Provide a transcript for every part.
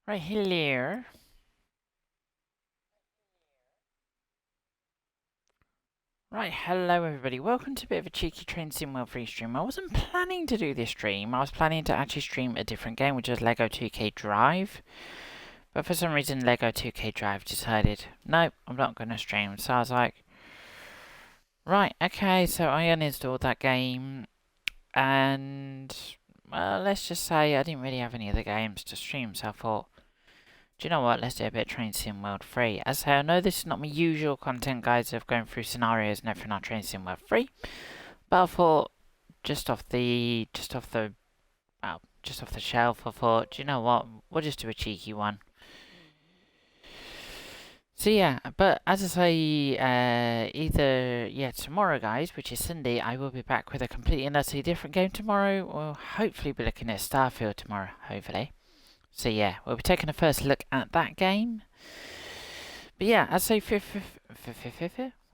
Right, hello. Right, hello everybody. Welcome to a bit of a cheeky Train Sim World free stream. I wasn't planning to do this stream. I was planning to actually stream a different game, which was Lego 2K Drive. But for some reason, Lego 2K Drive decided, no, I'm not going to stream. So I was like, right, okay, so I uninstalled that game. And, well, let's just say I didn't really have any other games to stream. So I thought, do you know what? Let's do a bit of Train Sim World free. As I say, I know this is not my usual content, guys, of going through scenarios and everything on Train Sim World free. But I thought, just off the shelf, I thought, do you know what? We'll just do a cheeky one. So yeah, but as I say, either tomorrow, guys, which is Sunday, I will be back with a completely and utterly different game tomorrow. Or hopefully, be looking at Starfield tomorrow. Hopefully. So yeah, we'll be taking a first look at that game. But yeah, as I say,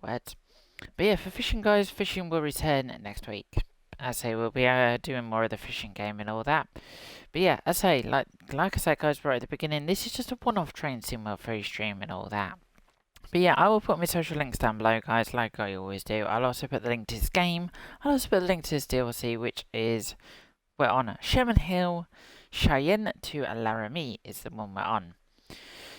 words. But yeah, for fishing, guys, fishing will return next week. As I say, we'll be doing more of the fishing game and all that. But yeah, as I say, like I said, guys, right at the beginning, this is just a one-off Train Sim World free stream and all that. But yeah, I will put my social links down below, guys, like I always do. I'll also put the link to this game. I'll also put the link to this DLC, which is, we're on Sherman Hill, Cheyenne to Laramie is the one we're on.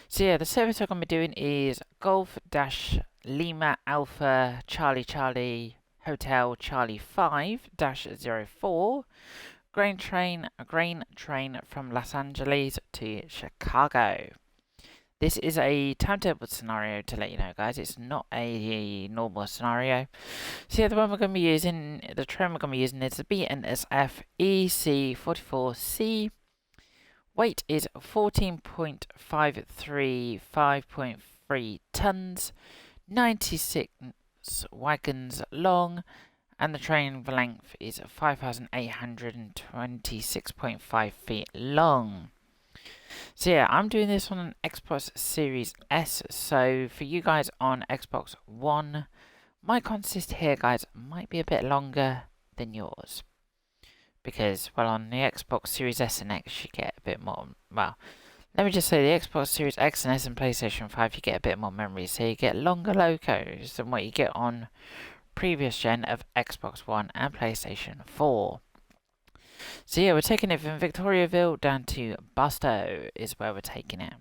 So yeah, the service I'm going to be doing is Golf-Lima Alpha Charlie Charlie Hotel Charlie 5-04 grain train from Los Angeles to Chicago. This is a timetable scenario to let you know, guys. It's not a normal scenario. So yeah, the one we're going to be using, the train we're going to be using is the BNSF ES44C. Weight is 14.53, 5.3 tons, 96 wagons long, and the train length is 5,826.5 feet long. So yeah, I'm doing this on an Xbox Series S, so for you guys on Xbox One, my consist here, guys, might be a bit longer than yours. Because, well, on the Xbox Series S and X, you get a bit more, well, let me just say the Xbox Series X and S and PlayStation 5, you get a bit more memory, so you get longer locos than what you get on previous gen of Xbox One and PlayStation 4. So yeah, we're taking it from Victoriaville down to Barstow is where we're taking it.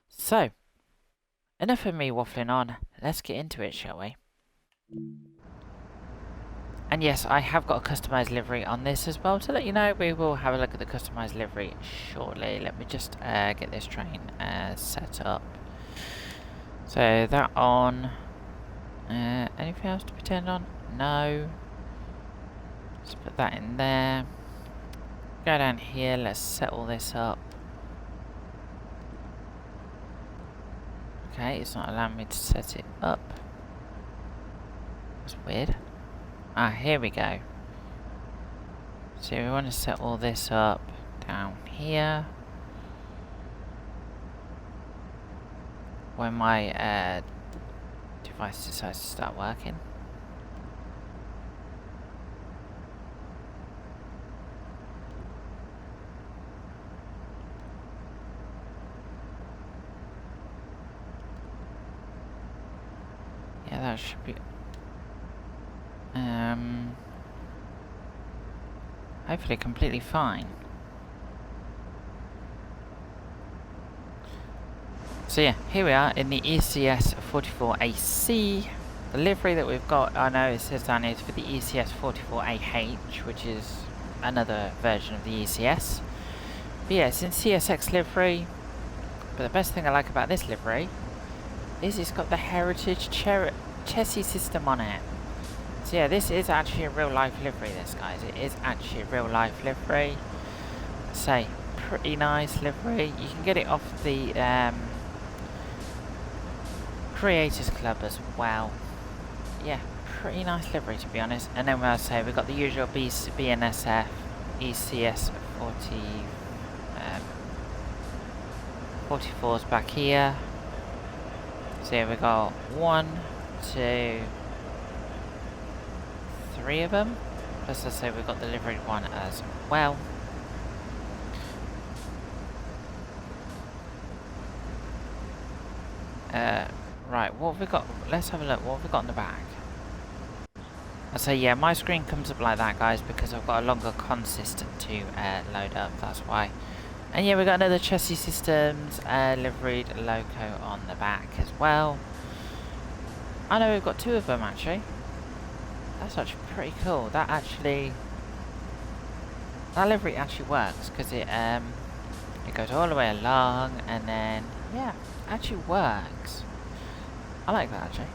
So, enough of me waffling on, let's get into it, shall we? And yes, I have got a customised livery on this as well. To let you know, we will have a look at the customised livery shortly. Let me just get this train set up. So that on. Anything else to be turned on? No. Let's put that in there. Go down here, let's set all this up. Okay, it's not allowing me to set it up. That's weird. Ah, here we go. So we want to set all this up down here. When my device decides to start working. Yeah, that should be... hopefully completely fine. So yeah, here we are in the ES44AC. The livery that we've got, I know it says down here, is for the ES44AH, which is another version of the ECS. But yeah, it's in CSX livery. But the best thing I like about this livery is it's got the Heritage Chessie system on it. So yeah, this is actually a real life livery, this, guys. It is actually a real life livery. Say, pretty nice livery. You can get it off the Creators Club as well. Yeah, pretty nice livery, to be honest. And then I say we've got the usual BNSF ECS40 44s back here. So here we got 1, 2, 3 of them. Plus I say we've got the liveried one as well. Right, what have we got? Let's have a look. What have we got in the back? So yeah, my screen comes up like that, guys, because I've got a longer consistent to load up. That's why. And yeah, we got another Chessie Systems liveried loco on the back as well. I know we've got two of them actually. That's actually pretty cool. That livery actually works because it goes all the way along, and then yeah, actually works. I like that actually.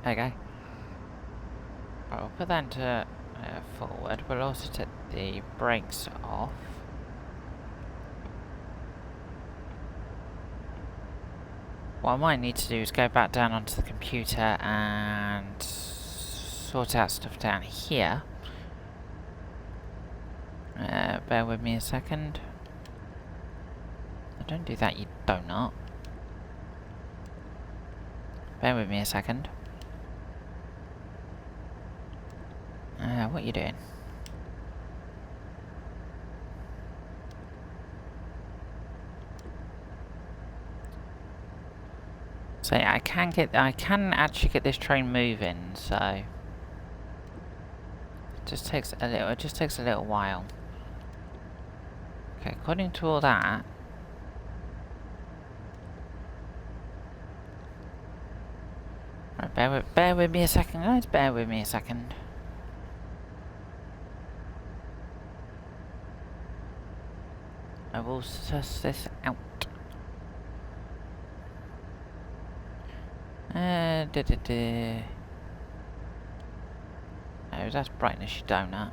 There you go. Right, we'll put that into forward. We'll also take the brakes off. What I might need to do is go back down onto the computer and sort out stuff down here. Bear with me a second. Don't do that, you donut. Bear with me a second. What are you doing? So yeah, I can actually get this train moving, so it just takes a little while. Okay, according to all that, right, bear with me a second, guys. Bear with me a second. I will suss this out. No, that's brightness, you donut.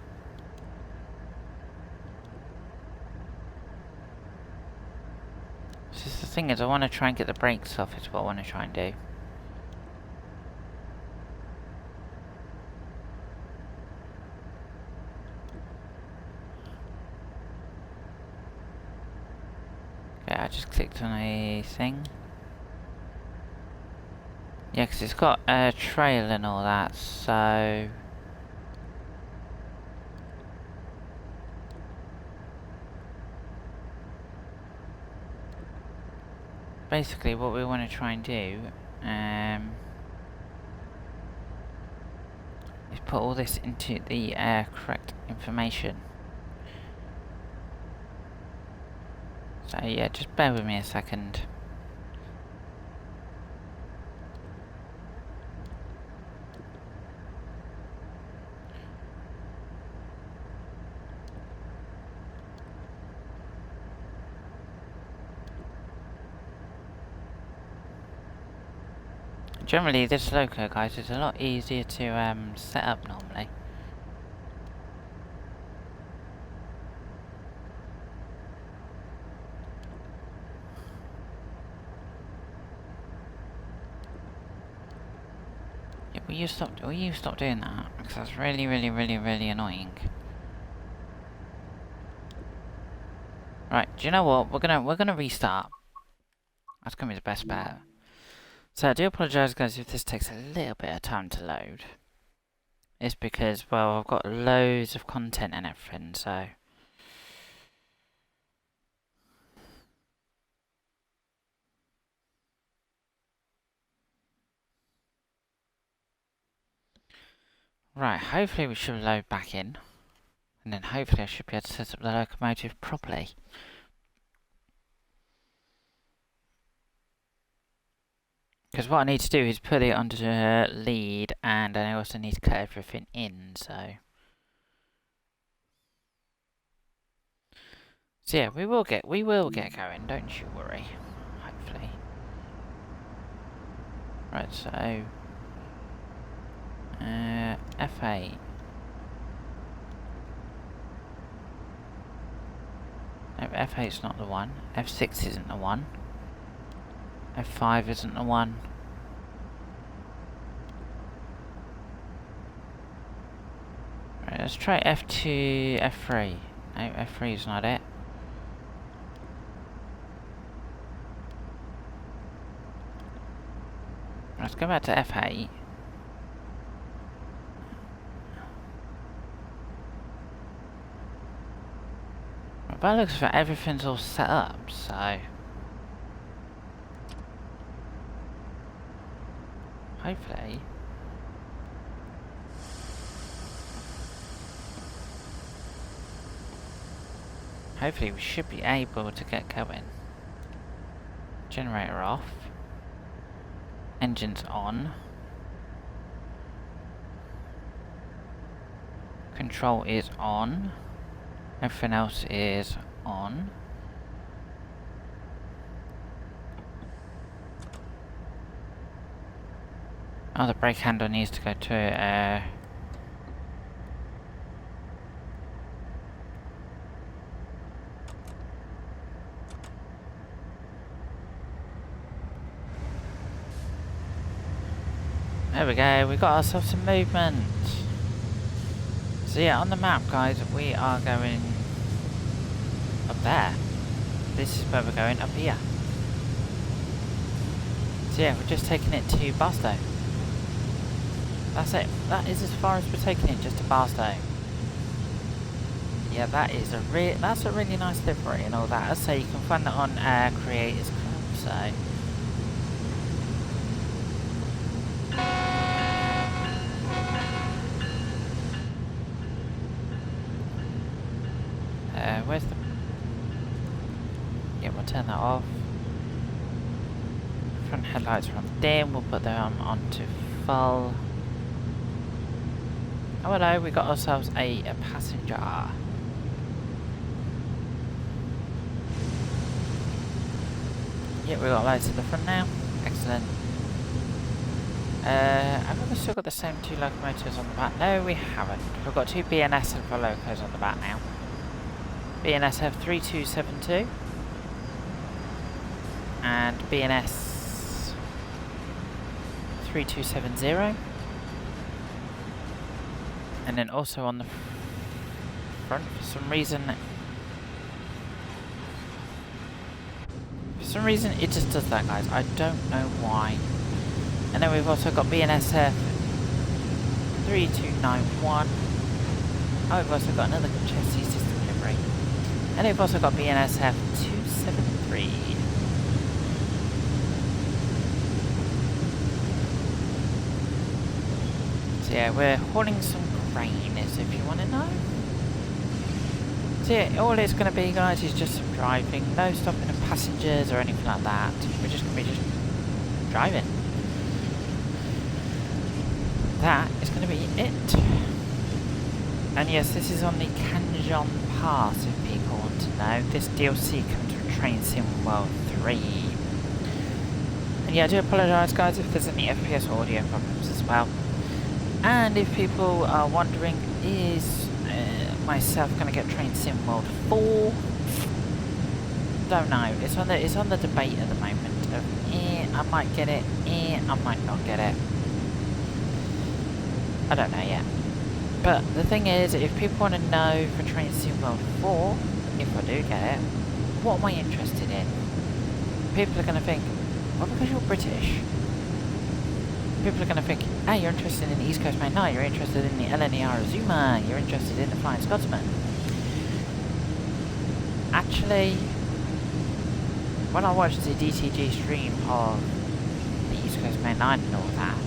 The thing is, I want to try and get the brakes off, is what I want to try and do. Okay, I just clicked on a thing. Yeah, because it's got a trail and all that, so... Basically, what we want to try and do is put all this into the correct information. So yeah, just bear with me a second. Generally, this loco, guys, is a lot easier to set up normally. Yeah, will you stop doing that? Because that's really annoying. Right, do you know what? We're gonna restart. That's gonna be the best bet. So I do apologise, guys, if this takes a little bit of time to load. It's because, well, I've got loads of content and everything, so... Right, hopefully we should load back in. And then hopefully I should be able to set up the locomotive properly. Because what I need to do is put it under lead, and I also need to cut everything in, so... So yeah, we will get going, don't you worry. Hopefully. Right, so... F8. No, F8's not the one. F6 isn't the one. F5 isn't the one. Right, let's try F2, F3. No, F3 is not it. Let's go back to F8. By the looks of it, everything's all set up, so... hopefully... Hopefully we should be able to get going. Generator off. Engines on. Control is on. Everything else is on. Oh, the brake handle needs to go to there we go, we got ourselves some movement. So yeah, on the map guys, we are going up there. This is where we're going, up here. So yeah, we're just taking it to Barstow. That's it. That is as far as we're taking it, just to Barstow. Yeah, that is that's a really nice livery and all that. So you can find that on Creators Club. So where's the... Yeah, we'll turn that off. Front headlights are on dim, we'll put them on to full. Oh hello, we got ourselves a passenger. Yeah, we got lights at the front now. Excellent. Have we still got the same two locomotives on the back? No, we haven't. We've got two BNS and 4 locos on the back now. BNSF 3272 and BNS 3270, and then also on the front for some reason it just does that guys, I don't know why. And then we've also got BNSF 3291. Oh, we've also got another Chessie system livery. And we've also got BNSF 273. So yeah, we're hauling some grain, if you want to know. So yeah, all it's going to be, guys, is just some driving. No stopping of passengers or anything like that. We're just going to be just driving. That is going to be it. And yes, this is on the Cajon Pass, if people want to know. This DLC comes with Train Sim World 3. And yeah, I do apologise guys if there's any FPS audio problems as well. And if people are wondering, is myself going to get Train Sim World 4? Don't know. It's on the debate at the moment of I might get it, I might not get it. I don't know yet. But the thing is, if people want to know for Train Sim World 4, if I do get it, what am I interested in? People are going to think, well, because you're British. People are going to think, hey, you're interested in the East Coast Main 9, you're interested in the LNER Azuma, you're interested in the Flying Scotsman. Actually, when I watched the DTG stream of the East Coast Main 9 and all that,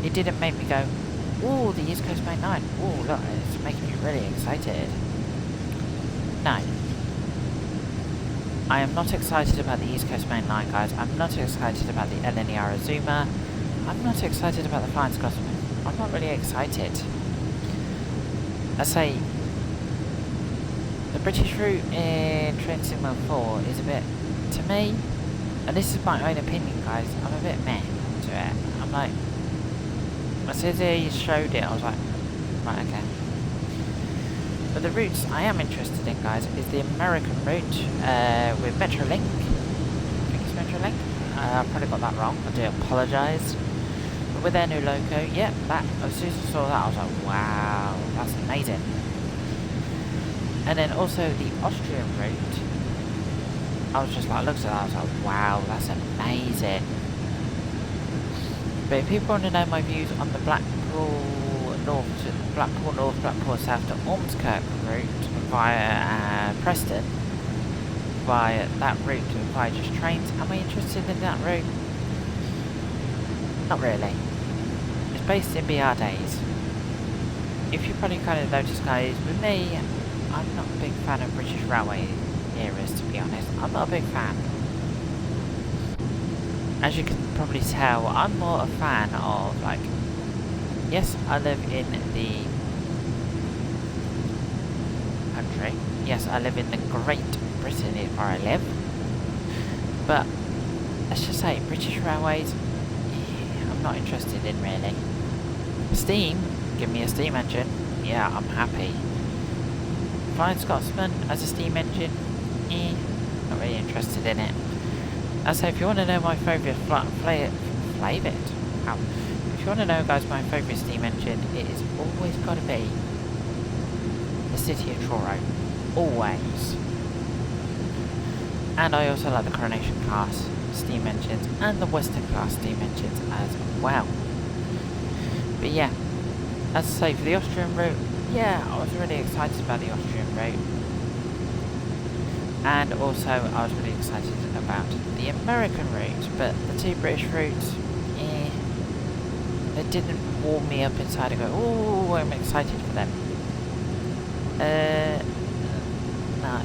it didn't make me go, ooh, the East Coast Main 9, ooh, look, it's making me really excited. No. I am not excited about the East Coast Main 9, guys. I'm not excited about the LNER Azuma. I'm not excited about the Flying Scotsman. I'm not really excited. I say, the British route in Train Sim World 4 is a bit, to me, and this is my own opinion, guys, I'm a bit meh to it. I'm like, as soon as they showed it, I was like, right, okay. But the routes I am interested in, guys, is the American route with Metrolink. I think it's Metrolink. I probably got that wrong. I do apologise. But with their new loco, yeah, that, as soon as I saw that, I was like, wow, that's amazing. And then also the Austrian route, I was just like, looked at that, I was like, wow, that's amazing. But if people want to know my views on the Blackpool North, Blackpool South to Ormskirk route via Preston, via that route via just trains, am I interested in that route? Not really. It's based in BR days. If you probably kind of noticed, guys, with me, I'm not a big fan of British Railway eras, to be honest. I'm not a big fan. As you can probably tell, I'm more a fan of, like, yes, I live in the country. Yes, I live in the Great Britain is where I live. But, let's just say, British Railways, I'm not interested in, really. Steam, give me a steam engine, yeah, I'm happy. Flying Scotsman as a steam engine, not really interested in it. As I say, if you want to know my favourite if you want to know, guys, my favourite steam engine, it has always got to be the City of Truro. Always. And I also like the Coronation class steam engines and the Western class steam engines as well. But yeah, as I say, for the Austrian route, yeah, I was really excited about the Austrian route. And also, I was really excited about the American route, but the two British routes, they didn't warm me up inside and go, oh, I'm excited for them. No.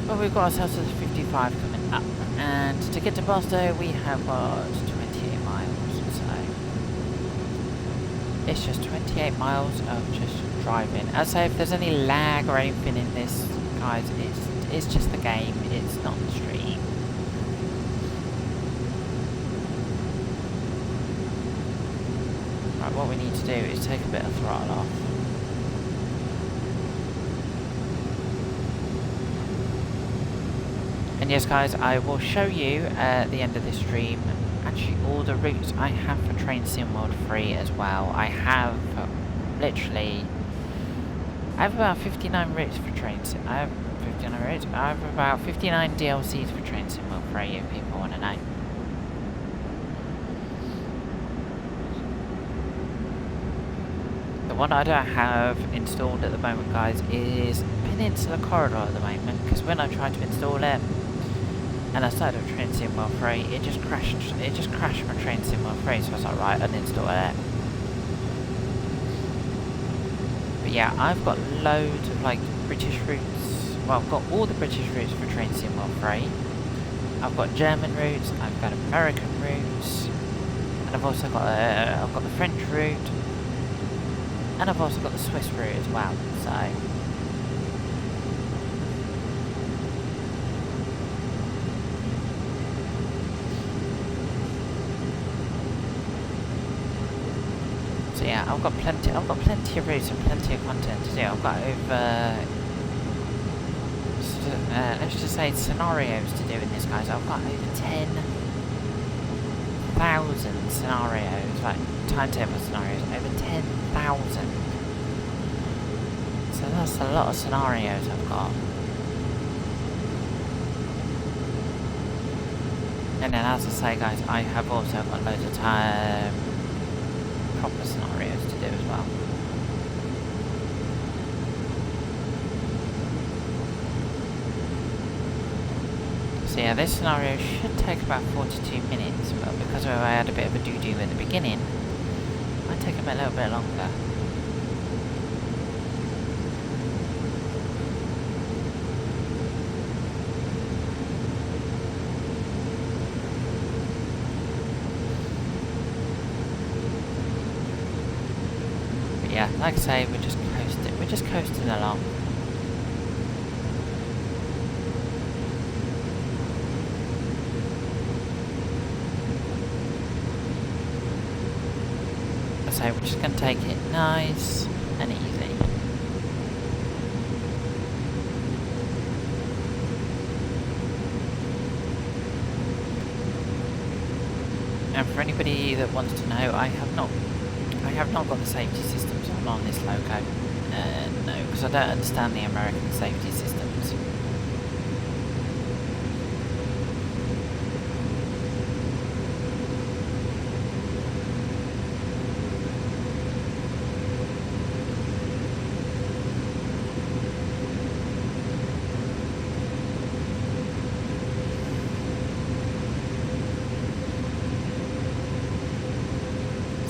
Well, we've got ourselves to the 55 coming up, and to get to Boston, we have got 28 miles, so it's just 28 miles of just driving. As I say, if there's any lag or anything in this, guys, it's just the game, it's not the stream. Right, what we need to do is take a bit of throttle off. And yes, guys, I will show you at the end of this stream actually all the routes I have for Train Sim World 3 as well. I have literally, I have about 59 routes for Train Sim. I have 59 routes. I have about 59 DLCs for Train Sim World 3 if people want to know. The one I don't have installed at the moment, guys, is Peninsula Corridor at the moment, because when I tried to install it and I started with Train Sim World 3, it just crashed my Train Sim World 3, so I was like, right, uninstall it. But yeah, I've got loads of like British routes. Well, I've got all the British routes for Train Sim World 3. I've got German routes, I've got American routes, and I've also got I've got the French route, and I've also got the Swiss route as well. So yeah, I've got plenty of routes and plenty of content to do. I've got over let's just say scenarios to do in this, guys. I've got over 10,000 scenarios, like timetable scenarios, over 10,000. So that's a lot of scenarios I've got. And then, as I say, guys, I have also got loads of time, proper scenarios to do as well. So yeah, this scenario should take about 42 minutes, but because I had a bit of a doo-doo at the beginning, it might take a little bit longer. But yeah, like I say, we're just coasting along. So we're just going to take it nice and easy. And for anybody that wants to know, I have not got the safety systems on this loco. No, because I don't understand the American safety systems.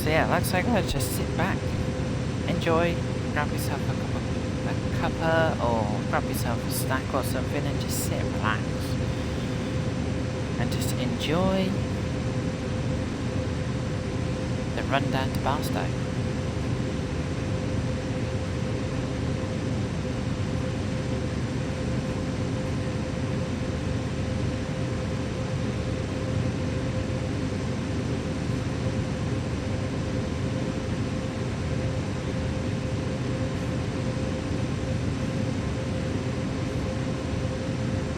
So yeah, like I say guys, just sit back, enjoy, grab yourself a cuppa or grab yourself a snack or something and just sit and relax. And just enjoy the run down to Barstow.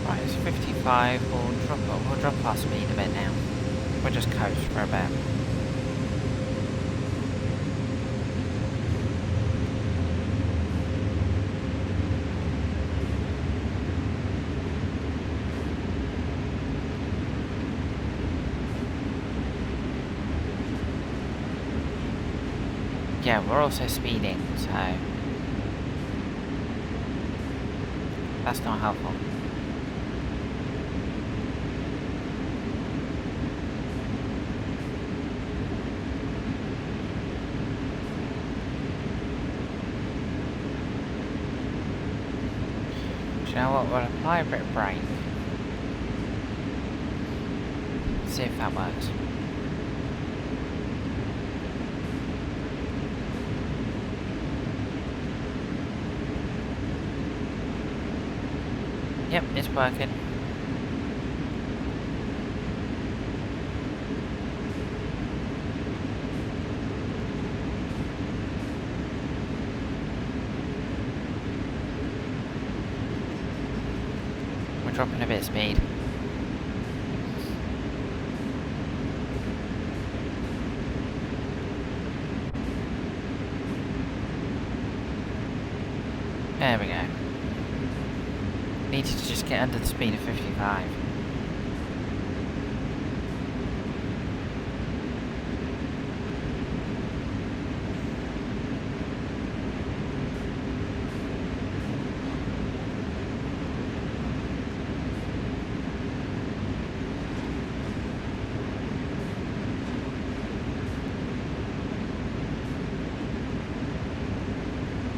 Right, it's 55, we'll drop our speed a bit now. We'll just coast for a bit. Yeah, we're also speeding, so that's not helpful. Do you know what? We'll apply a bit of brake. See if that works. Yep, it's working. We're dropping a bit of speed. There we go. Needed to just get under the speed of 55.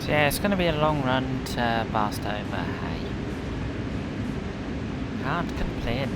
So yeah, it's going to be a long run to Barstow, but hey, can't complain.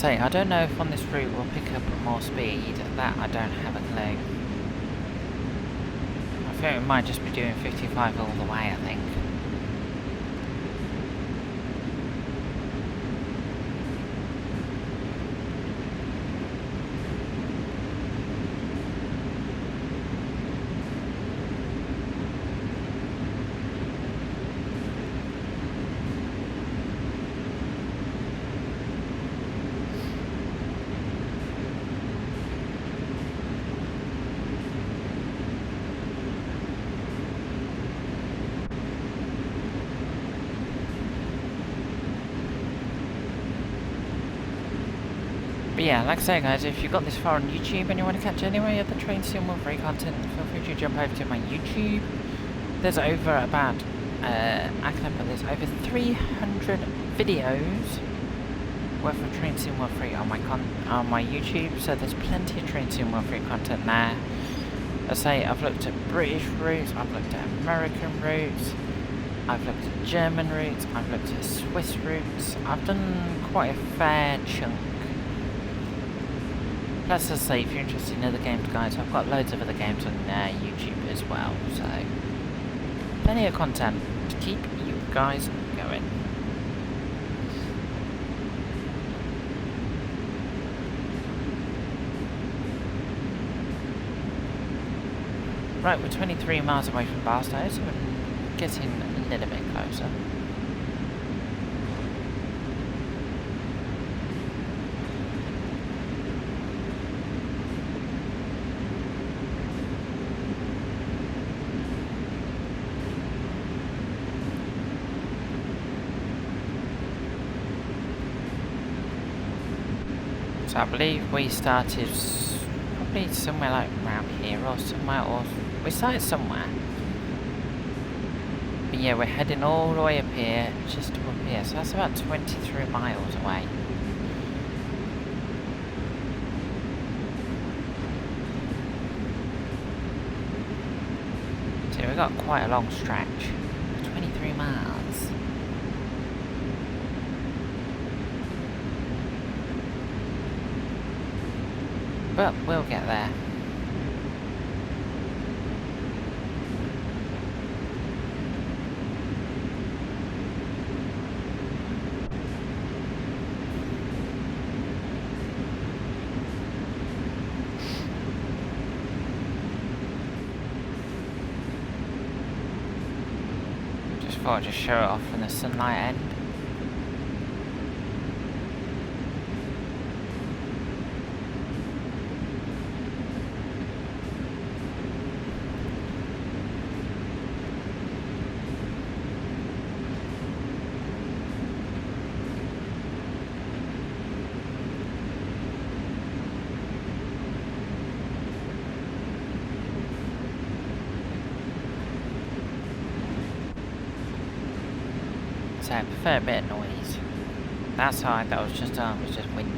I don't know if on this route we'll pick up more speed. That I don't have a clue. I think we might just be doing 55 all the way, I think. But yeah, like I say guys, if you got this far on YouTube and you want to catch any other Train Sim or free content, feel free to jump over to my YouTube. There's over about, I can put this, over 300 videos worth of Train Sim World 3 on my YouTube, so there's plenty of Train Sim World 3 content there. I say I've looked at British routes, I've looked at American routes, I've looked at German routes, I've looked at Swiss routes. I've done quite a fair chunk. Plus, as I say, if you're interested in other games, guys, I've got loads of other games on YouTube as well, so plenty of content to keep you guys going. Right, we're 23 miles away from Barstow, so we're getting a little bit closer. So I believe we started probably somewhere like around here or somewhere, or we started somewhere. But yeah, we're heading all the way up here, just up here, so that's about 23 miles away. So we've got quite a long stretch, 23 miles. But we'll get there. Just thought I'd just show it off from the sunlight end. So I prefer a bit of noise. That side that was just on was just wind.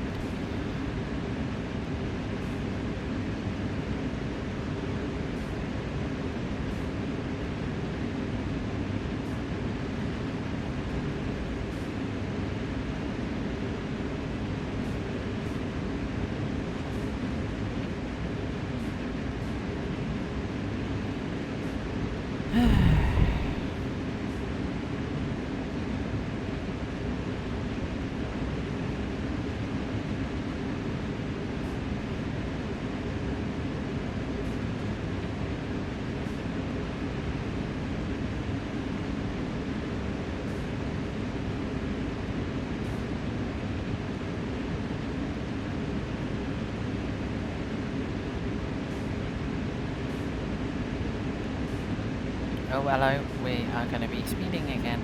Oh hello, we are going to be speeding again.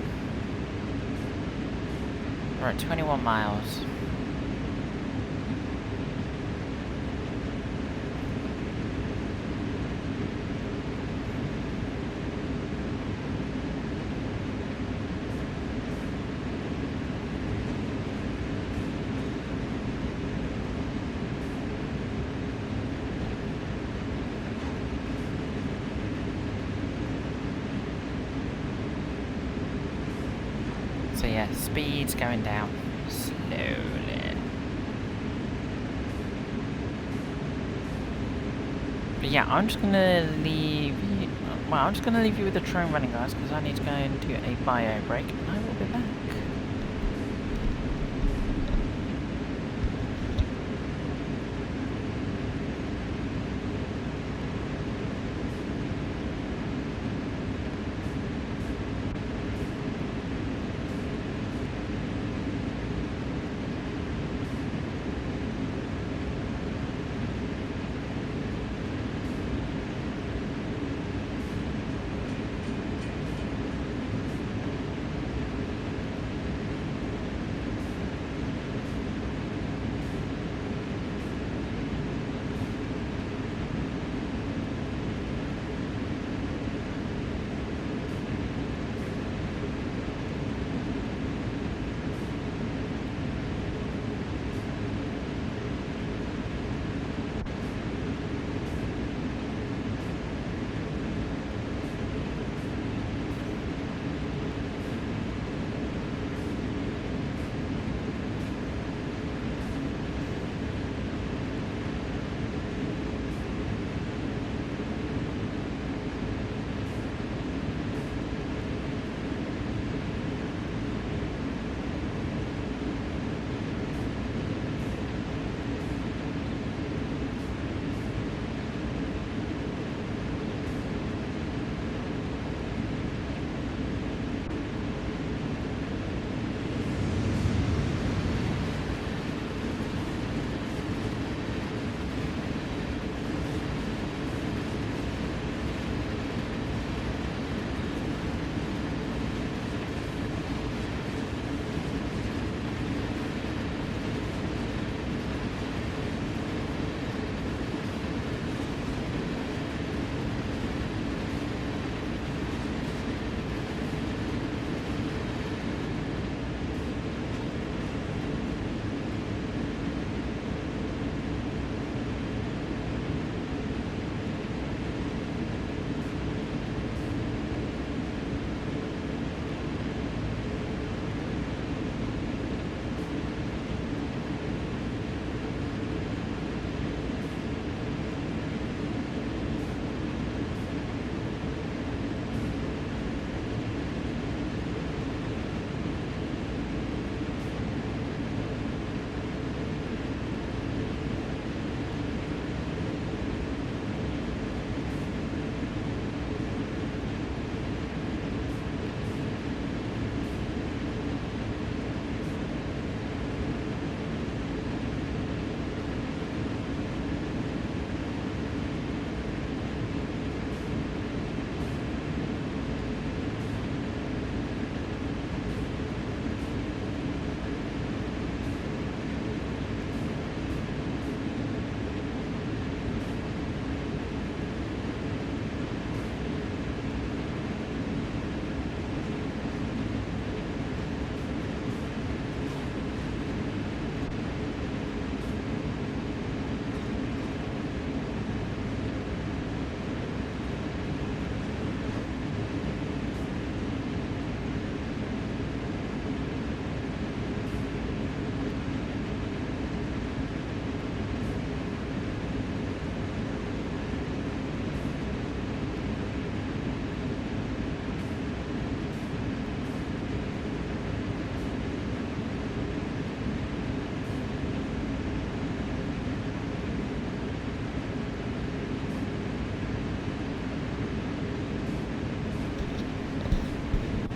We're at 21 miles. So yeah, speed's going down slowly. But yeah, I'm just gonna leave you. Well, I'm just gonna leave you with the train running, guys, because I need to go into a bio break, and I will be back.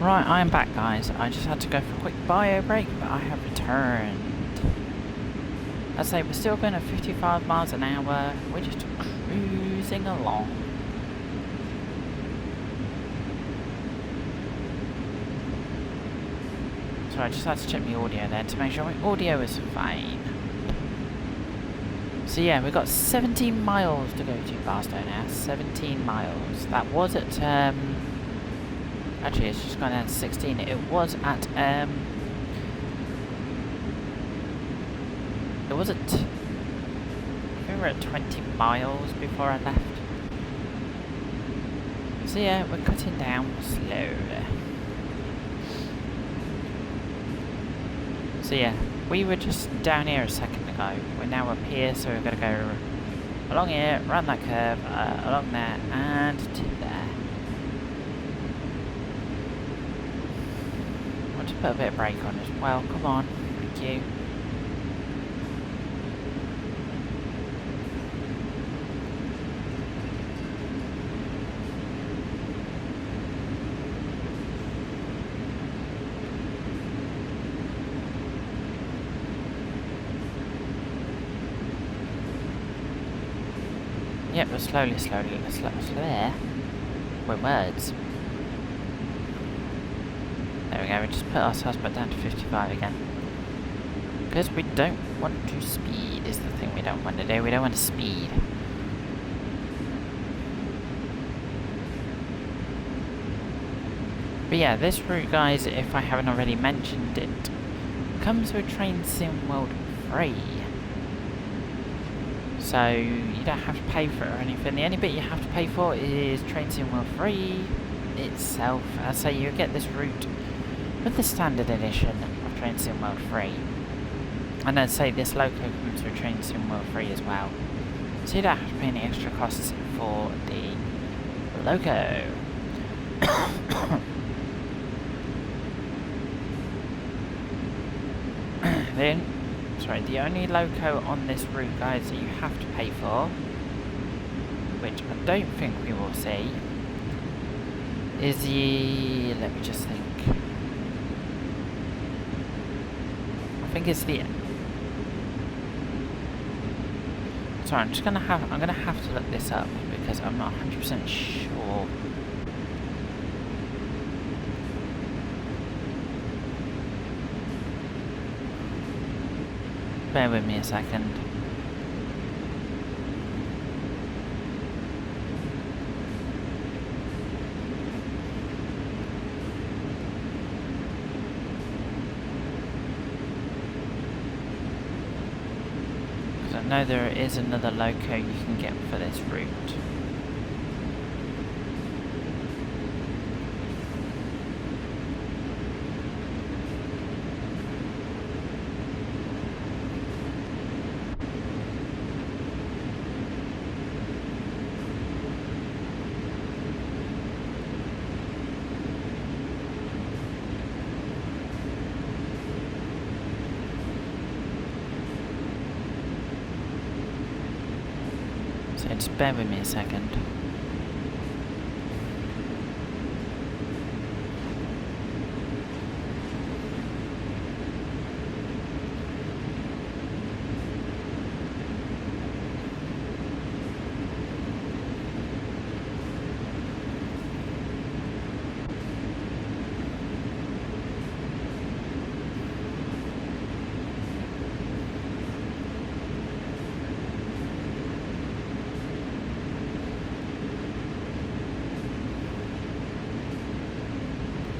Right, I am back, guys. I just had to go for a quick bio break, but I have returned. I'd say we're still going at 55 miles an hour. We're just cruising along. So I just had to check my audio then to make sure my audio is fine. So yeah, we've got 17 miles to go to Barstow now. 17 miles. That was at, actually it's just gone down to 16. It was at, it was at, I think we were at 20 miles before I left. So yeah, we're cutting down slowly. So yeah, we were just down here a second ago. We're now up here, so we're going to go along here, round that curve, along there, and to there. I want to put a bit of brake on as well. Come on, thank you. Yep, but slowly, there. With words. There we go, we just put ourselves back down to 55 again. Because we don't want to speed, is the thing we don't want to do. We don't want to speed. But yeah, this route, guys, if I haven't already mentioned it, comes with Train Sim World free. So you don't have to pay for it or anything. The only bit you have to pay for is Train Sim World free itself. So you get this route with the standard edition of Train Sim World free. And then say this loco comes with Train Sim World free as well. So you don't have to pay any extra costs for the loco. Then the only loco on this route, guys, that you have to pay for, which I don't think we will see, is the, let me just think, I think it's the, sorry, I'm gonna have to look this up because I'm not 100% sure. Bear with me a second. Because I know there is another loco you can get for this route. So just bear with me a second.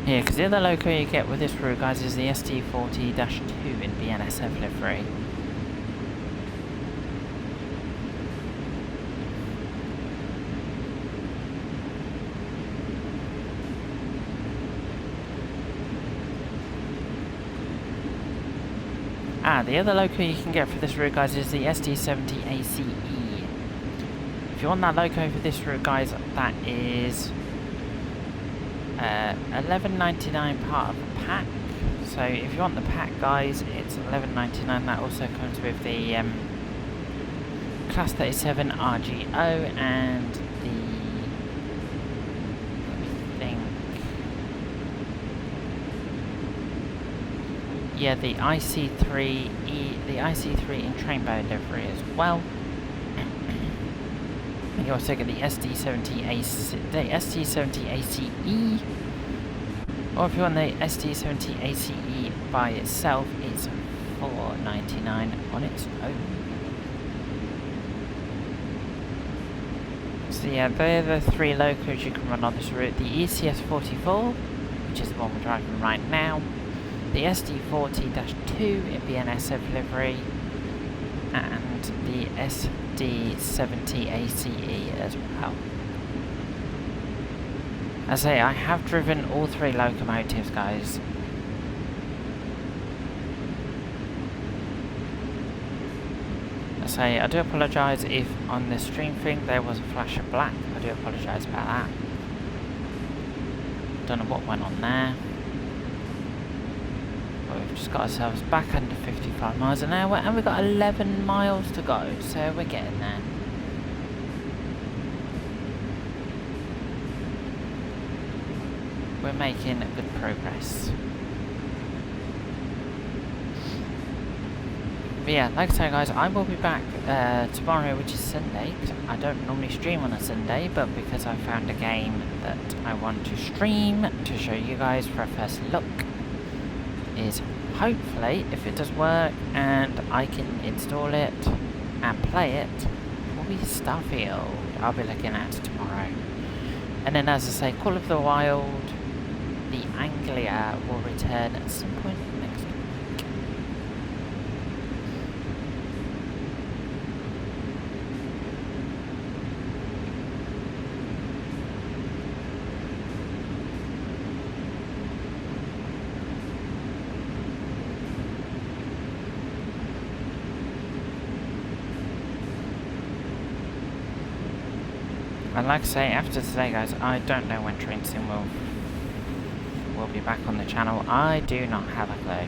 Yeah, because the other loco you get with this route, guys, is the ST40-2 in BNSF livery. The other loco you can get for this route, guys, is the SD70ACE. If you want that loco for this route, guys, that is $11.99 part of the pack. So if you want the pack, guys, it's $11.99. That also comes with the Class 37 RGO and the, let me think, yeah, the IC3 in Trainbow livery as well. You also get the SD70 ACE, or if you want the SD70 ACE by itself, it's $4.99 on its own. So yeah, they're the three locos you can run on this route. The ES44C4, which is the one we're driving right now, the SD40-2 in BNSF livery, and the SD70 ACE as well. As I say, I have driven all three locomotives, guys. As I say, I do apologise if on the stream thing there was a flash of black. I do apologise about that. Don't know what went on there. But we've just got ourselves back under 55 miles an hour, and we've got 11 miles to go, so we're getting there. We're making good progress. But yeah, like I say, guys, I will be back tomorrow, which is Sunday. I don't normally stream on a Sunday, but because I found a game that I want to stream to show you guys for a first look, is hopefully, if it does work and I can install it and play it, will be Starfield. I'll be looking at tomorrow. And then, as I say, Call of the Wild, the Anglia will return at some point next week. And like I say, after today, guys, I don't know when Train Sim will be back on the channel. I do not have a clue.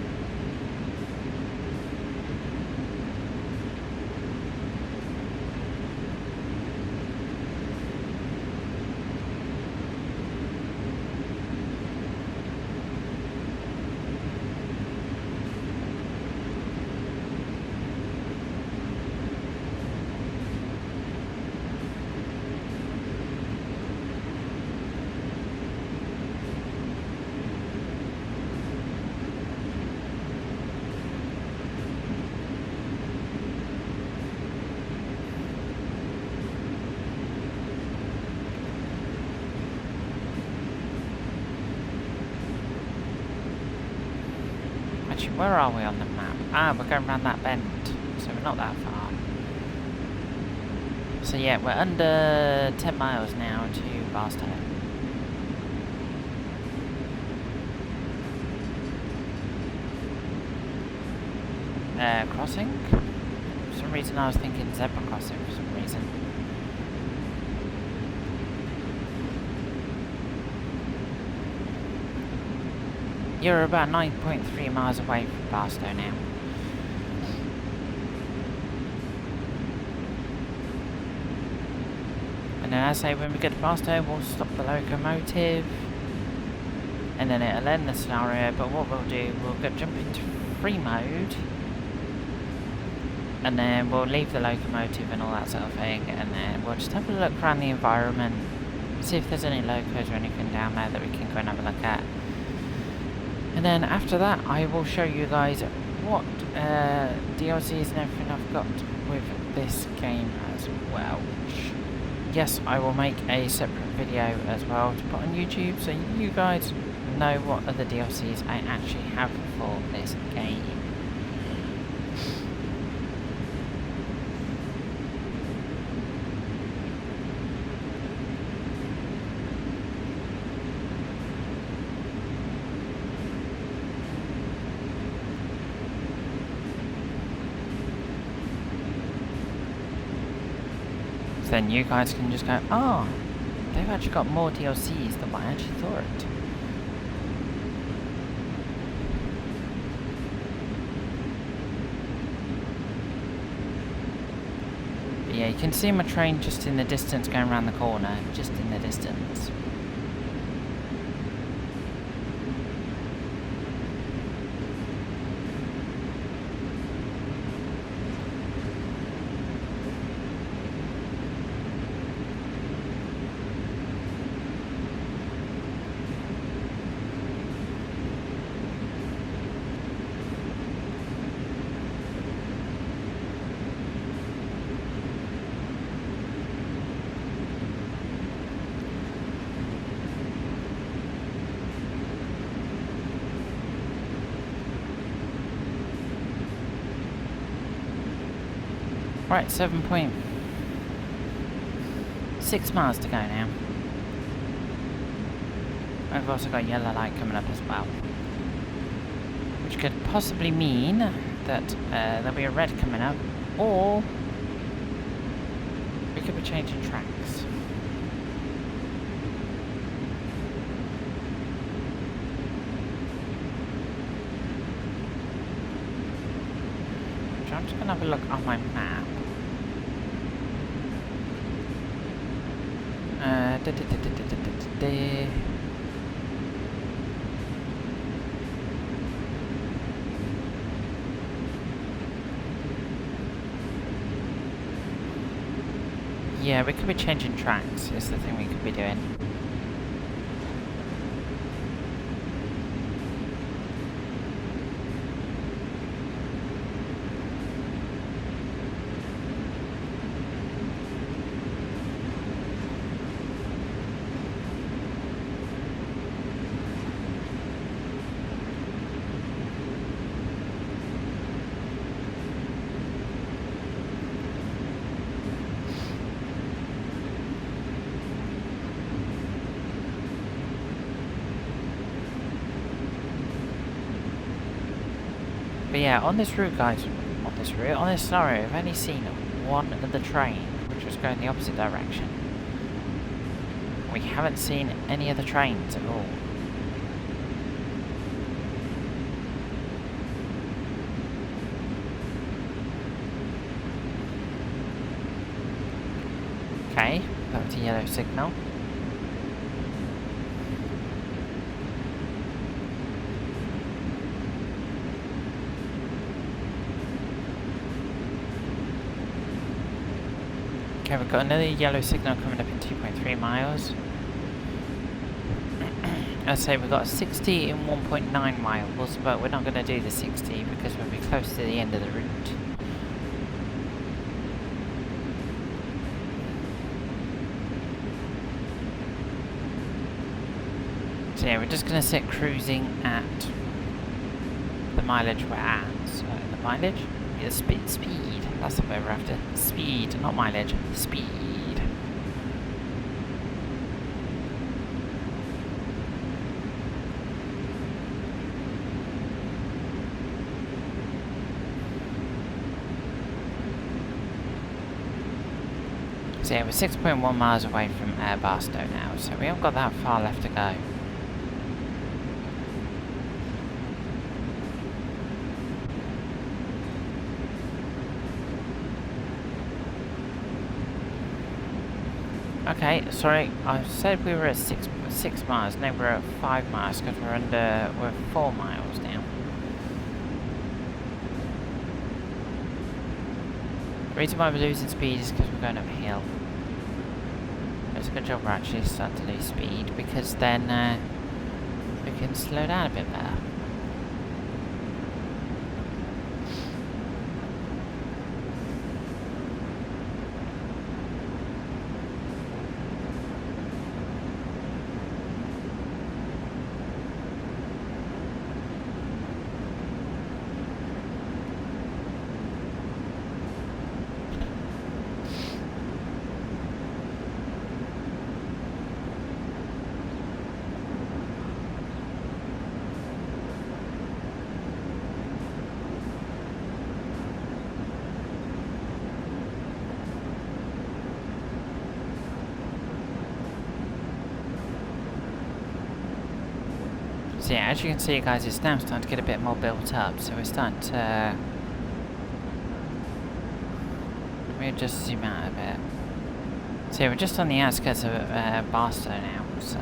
Where are we on the map? Ah, we're going around that bend, so we're not that far. So yeah, we're under 10 miles now to Barstow. Crossing? For some reason I was thinking zebra crossing for some reason. You're about 9.3 miles away from Barstow now. And then as I say, when we get to Barstow, we'll stop the locomotive. And then it'll end the scenario, but what we'll do, we'll jump into free mode. And then we'll leave the locomotive and all that sort of thing. And then we'll just have a look around the environment. See if there's any locos or anything down there that we can go and have a look at. And then after that, I will show you guys what DLCs and everything I've got with this game as well. Yes, I will make a separate video as well to put on YouTube, so you guys know what other DLCs I actually have for this game. Then you guys can just go, oh, they've actually got more DLCs than what I actually thought. But yeah, you can see my train just in the distance going around the corner, just in the distance. Right, 7.6 miles to go now. I've also got yellow light coming up as well, which could possibly mean that there'll be a red coming up, or we could be changing tracks. So I'm just gonna have a look on my map. Yeah, we could be changing tracks, is the thing we could be doing. But yeah, on this route, guys, on this scenario, I've only seen one of the train, which was going the opposite direction. We haven't seen any other trains at all. Okay, that was a yellow signal. Okay, we've got another yellow signal coming up in 2.3 miles. I'd say we've got 60 in 1.9 miles, but we're not going to do the 60 because we'll be close to the end of the route. So yeah, we're just going to sit cruising at the mileage we're at. So the mileage? Yeah, speed. That's the way we're after. Speed, not mileage. Speed. So yeah, we're 6.1 miles away from Barstow now, so we haven't got that far left to go. Okay, sorry, I said we were at 6 miles, now we're at 5 miles because we're 4 miles now. The reason why we're losing speed is because we're going uphill. It's a good job we're actually starting to lose speed, because then we can slow down a bit better. So yeah, as you can see, guys, it's now starting to get a bit more built up, so we're starting to... Let me just zoom out a bit. So yeah, we're just on the outskirts of Barstow now, so...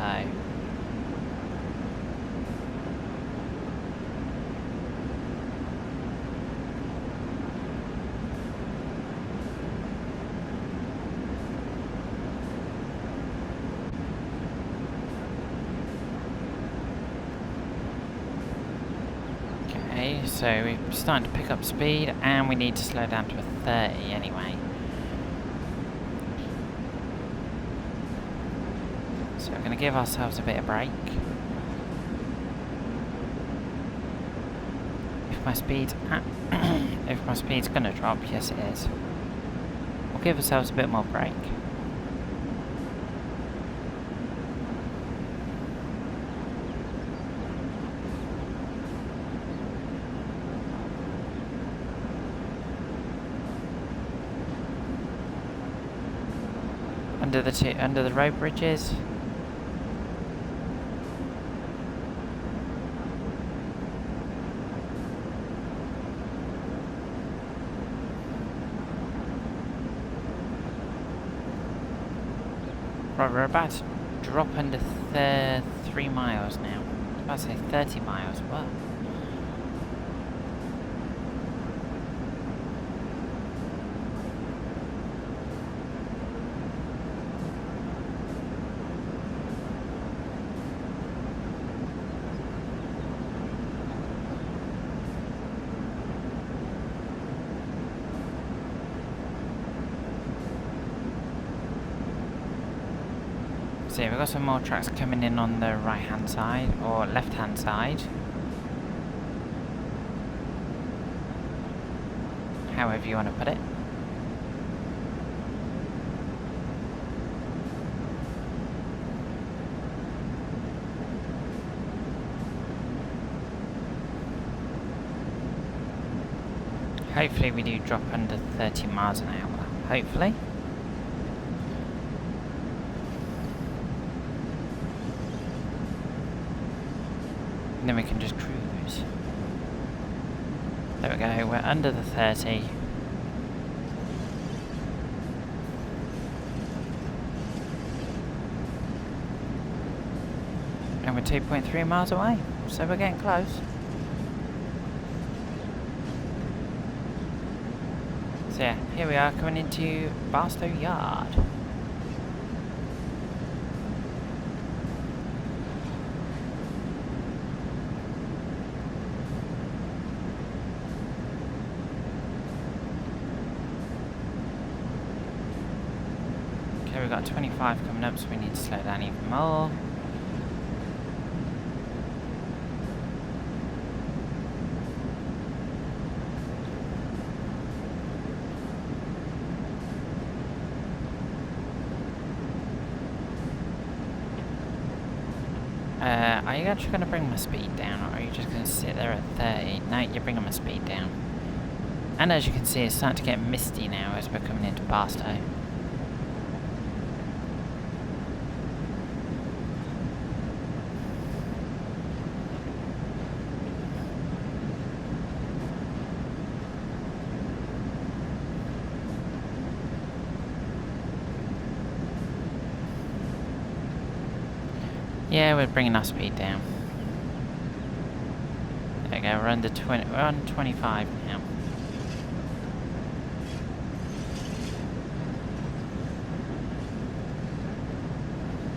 So we're starting to pick up speed, and we need to slow down to a 30 anyway. So we're going to give ourselves a bit of break. If my speed's going to drop, yes it is. give ourselves a bit more break. Under the road bridges. Right, we're about to drop under 3 miles now. I was about to say 30 miles. What? So we've got some more trucks coming in on the right hand side, or left hand side. However you want to put it. Hopefully we do drop under 30 miles an hour. Hopefully. And then we can just cruise. There we go, we're under the 30. And we're 2.3 miles away, so we're getting close. So yeah, here we are coming into Barstow Yard. Okay, we've got 25 coming up, so we need to slow down even more. Are you actually going to bring my speed down, or are you just going to sit there at 30? No, you're bringing my speed down. And as you can see, it's starting to get misty now as we're coming into Barstow. Yeah, we're bringing our speed down. There we go, we're under 20, we're on 25 now.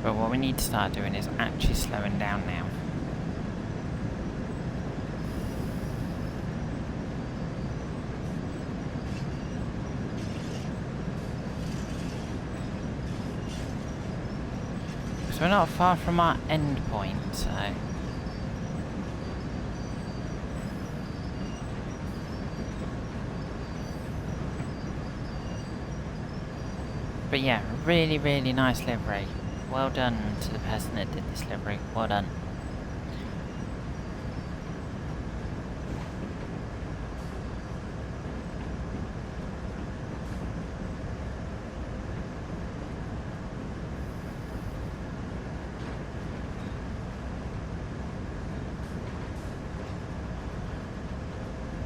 But what we need to start doing is actually slowing down now. We're not far from our end point, so... But yeah, really, really nice livery. Well done to the person that did this livery. Well done.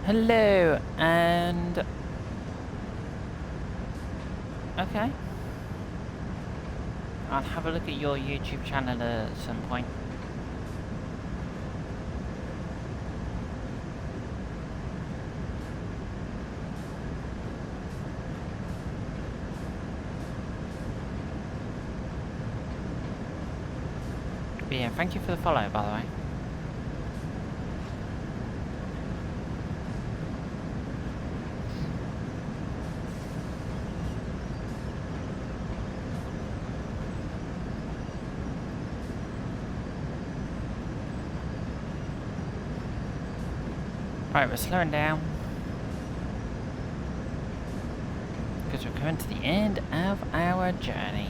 Hello, and... Okay. I'll have a look at your YouTube channel at some point. But yeah, thank you for the follow, by the way. Right, we're slowing down. because we're coming to the end of our journey.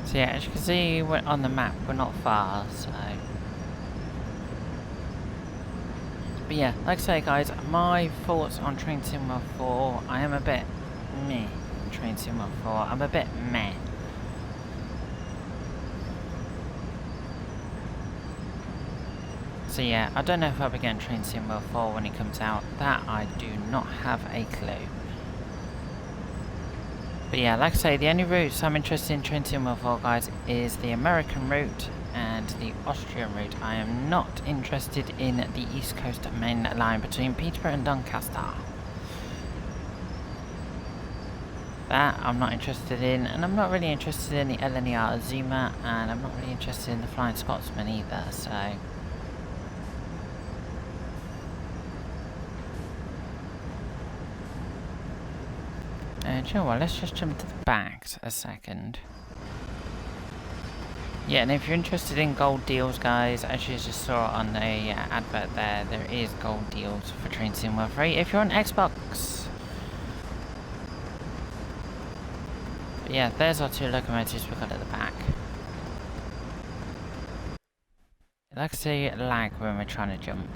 So yeah, as you can see on the map, we're not far, so... But yeah, like I say guys, my thoughts on Train Sim 4, I am a bit meh. Train Sim 4, I'm a bit meh. So yeah, I don't know if I'll be getting Train Sim 4 when it comes out, that I do not have a clue. But yeah, like I say, the only routes I'm interested in Train Sim 4 guys is the American route and the Austrian route. I am not interested in the East Coast main line between Peterborough and Doncaster. That I'm not interested in, and I'm not really interested in the LNER Azuma, and I'm not really interested in the Flying Scotsman either, so... do you know what, let's just jump to the back a second. Yeah, and if you're interested in gold deals, guys, as you just saw on the advert there, there is gold deals for Train Sim 3 if you're on Xbox. But yeah, there's our two locomotives we got at the back. It likes to lag when we're trying to jump.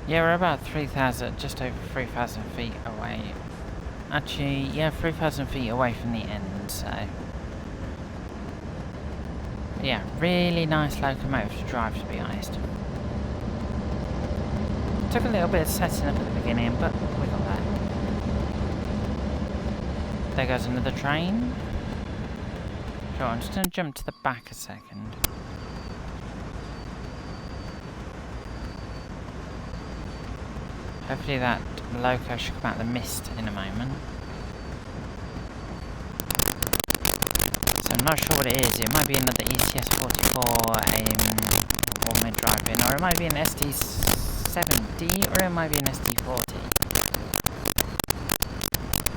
Yeah, we're about 3,000, just over 3,000 feet away. Actually, yeah, 3,000 feet away from the end, so... But yeah, really nice locomotive to drive, to be honest. Took a little bit of setting up at the beginning, but we got there. There goes another train. Sure, I'm just going to jump to the back a second. Hopefully that loco should come out of the mist in a moment. So I'm not sure what it is. It might be another ES44 all-mid drive-in, or it might be an ST70, or it might be an ST40.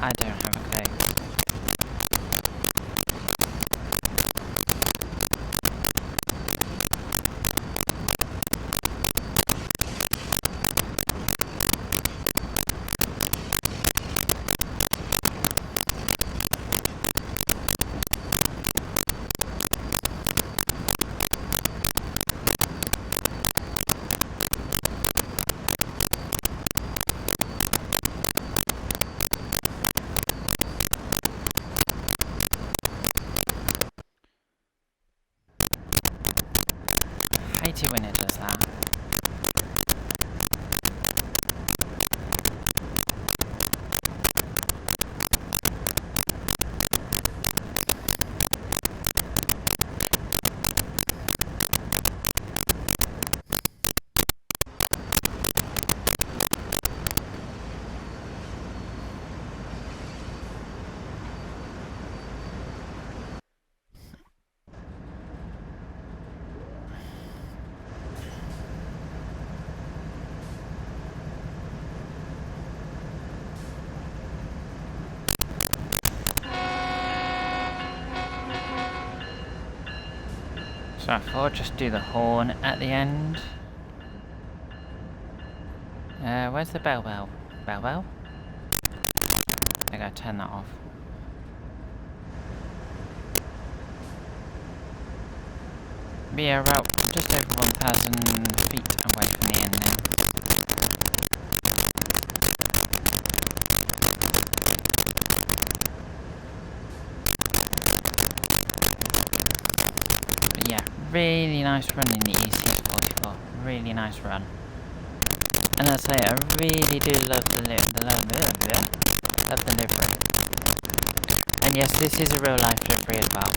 I don't have a clue. I hate it when it does that. So I thought I'd just do the horn at the end. Where's the bell? Bell? I gotta turn that off. But yeah, about just over 1,000 feet away from the end now. Really nice run in the ES44. Really nice run. And I say, I really do love the livery. And yes, this is a real life livery as well.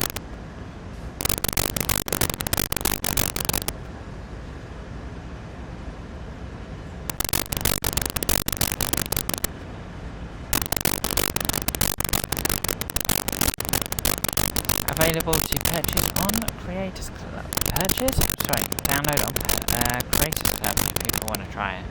Available to purchase on Creators Club. Download on Creators Club if people want to try it.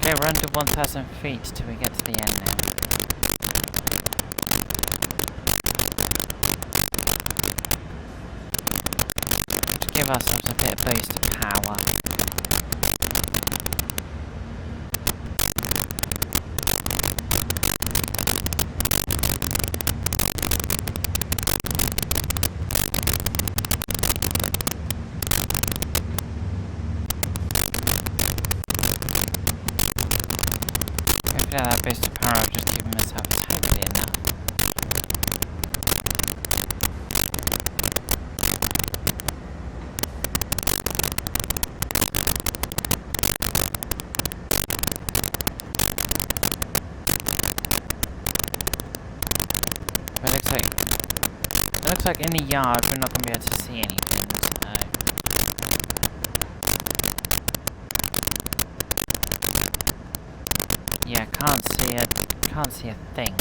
Okay, we're under 1,000 feet till we get to the end now. To give ourselves a bit of boost of power. That boost of power, I've just given myself totally enough. But it looks like in the yard we're not going to be able to see anything. Yeah, can't see a thing.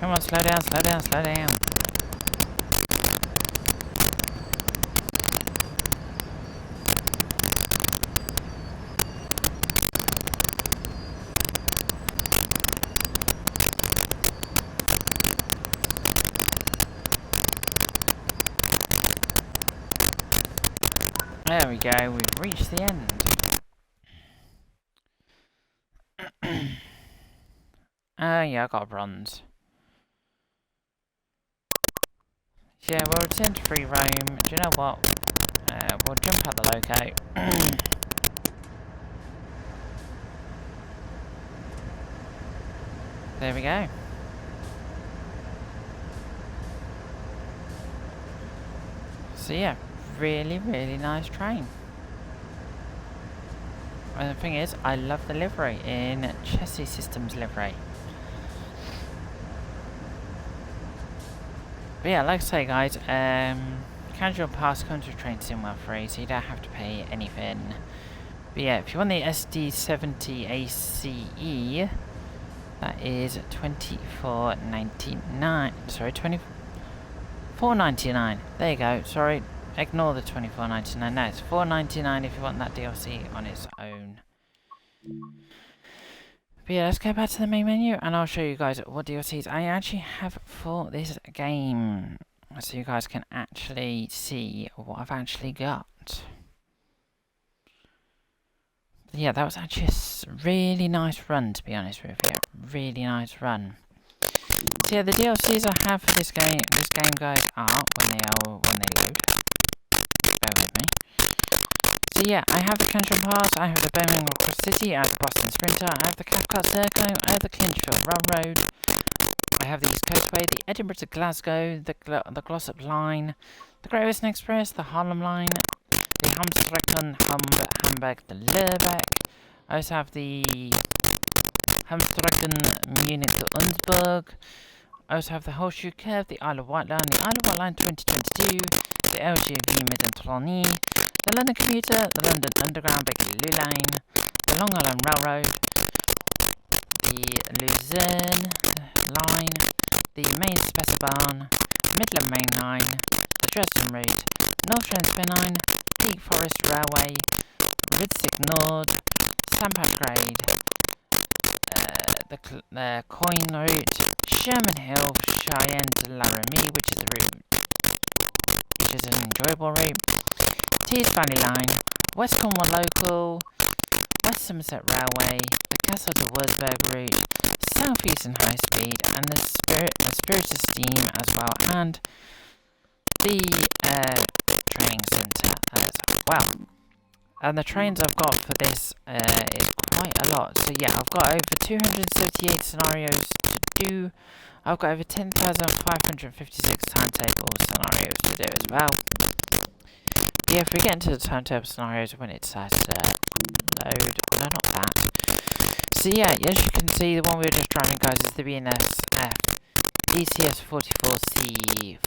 Come on, slow down, slow down, slow down. There we go, we've reached the end. Yeah, I got a bronze. Yeah, we'll return to free roam. Do you know what? We'll jump out the loco. There we go. So yeah, really, really nice train. And the thing is, I love the livery in Chessie Systems livery. But yeah, like I say guys, Cajon Pass comes with train sim well free, so you don't have to pay anything. But yeah, if you want the SD70 ACE, that is $24.99. Sorry, $24.99. There you go. Sorry, ignore the $24.99. No, it's $4.99 if you want that DLC on its own. But yeah, let's go back to the main menu and I'll show you guys what DLCs I actually have for this game, so you guys can actually see what I've actually got. But yeah, that was actually a really nice run, to be honest with you. Really nice run. So yeah, the DLCs I have for this game guys are when they load. Bear with me. So yeah, I have the Cajon Pass, I have the Birmingham Cross City, I have the Boston Sprinter, I have the Cathcart Circle, I have the Clinchfield Railroad, I have the East Coastway, the Edinburgh to Glasgow, the Glossop Line, the Great Western Express, the Harlem Line, the Hamstrecken, Hamburg to Lübeck. I also have the Hamstrecken Munich to Undsburg. I also have the Horseshoe Curve, the Isle of Wight Line, the Isle of Wight Line 2022, the LGV Mid-and-Trelawney, the London Commuter, the London Underground Bakerloo Line, the Long Island Railroad, the Luzerne Line, the Main Spessarn, Midland Main Line, the Dresden Route, North Transfer Line, Peak Forest Railway, Ridsig Nord, Stamford Grade, the Coin Route, Sherman Hill, Cheyenne to Laramie, which is an enjoyable route, Tees Valley Line, West Cornwall Local, West Somerset Railway, the Castle to Wurzburg route, South Eastern High Speed, and the Spirit of Steam as well, and the training centre as well. And the trains I've got for this is quite a lot. So yeah, I've got over 278 scenarios to do. I've got over 10,556 timetable scenarios to do as well. Yeah, if we get into the timetable scenarios when it decides to load, no, not that. So yeah, as you can see, the one we were just driving, guys, is the BNSF ES44C4.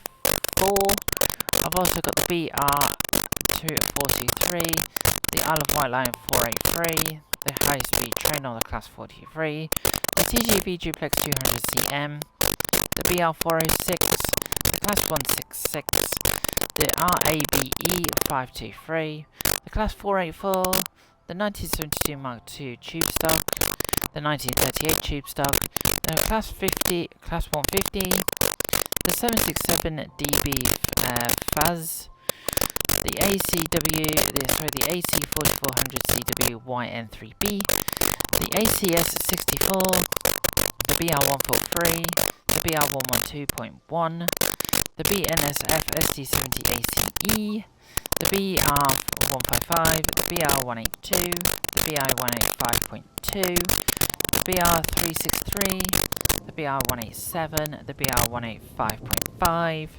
I've also got the BR24C3, the Isle of Wight Line 483, the high speed train on the class 43, the TGV Duplex 200CM, the BR406, the class 166, the RABE 523, the class 484, the 1972 Mark II tube stock, the 1938 tube stock, the class 150, the 767 DB Fuzz, the the AC4400CW YN3B, the ACS64, the BR143, the BR112.1, the BNSF SD70ACE, the BR155, the BR182, the BI185.2, the BR363, the BR187, the BR185.5,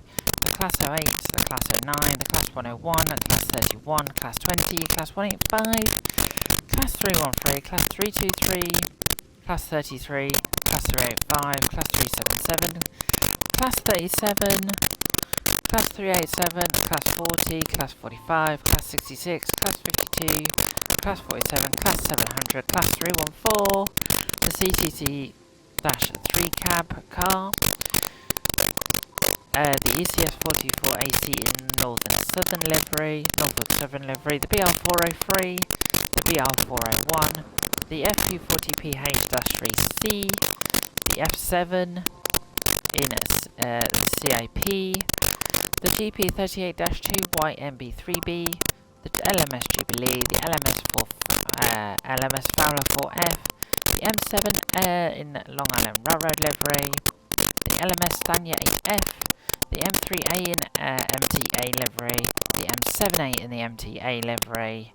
the Class 08, the Class 09, the Class 101, the Class 31, Class 20, Class 185, Class 313, Class 323, Class 33, Class 385, Class 377, Class 37, Class 387, Class 40, Class 45, Class 66, Class 52, Class 47, Class 700, Class 314, the CTC-3 cab car, the ECS44AC in Northwood Southern livery, the BR403, the BR401, the FP40PH-3C, the F7 in CIP, the GP38-2YMB3B, the LMS Jubilee, the LMS Fowler 4F, the M7 in Long Island Railroad livery, the LMS Stanya 8F, the M3A in MTA livery, the M78 in the MTA livery,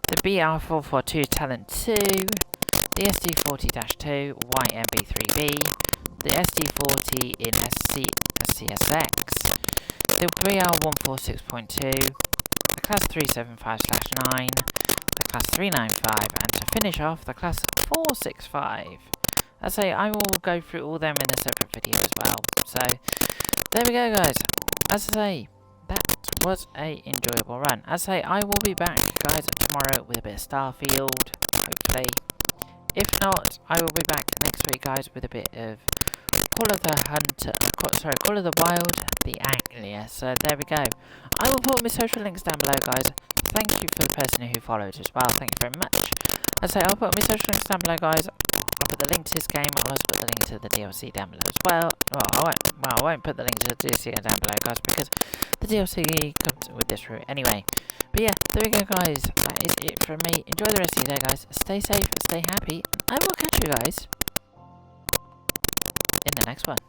the BR442 Talent 2, the SD40-2 YMB3B, the SD40 in SCSX, the BR146.2, the Class 375/9, the Class 395, and to finish off, the Class 465. I say I will go through all them in a separate video as well. So there we go, guys. As I say, that was a enjoyable run. As I say, I will be back, guys, tomorrow with a bit of Starfield, hopefully. If not, I will be back next week, guys, with a bit of Call of the Wild, the Anglia. So there we go. I will put my social links down below, guys. Thank you for the person who followed as well. Thank you very much. As I say, I'll put my social links down below, guys. I'll put the link to this game. I'll also put the link to the DLC down below as well. I won't put the link to the DLC down below, guys, because the DLC comes with this route anyway. But yeah, there we go, guys. That is it from me. Enjoy the rest of your day, guys. Stay safe, stay happy, and I will catch you guys in the next one.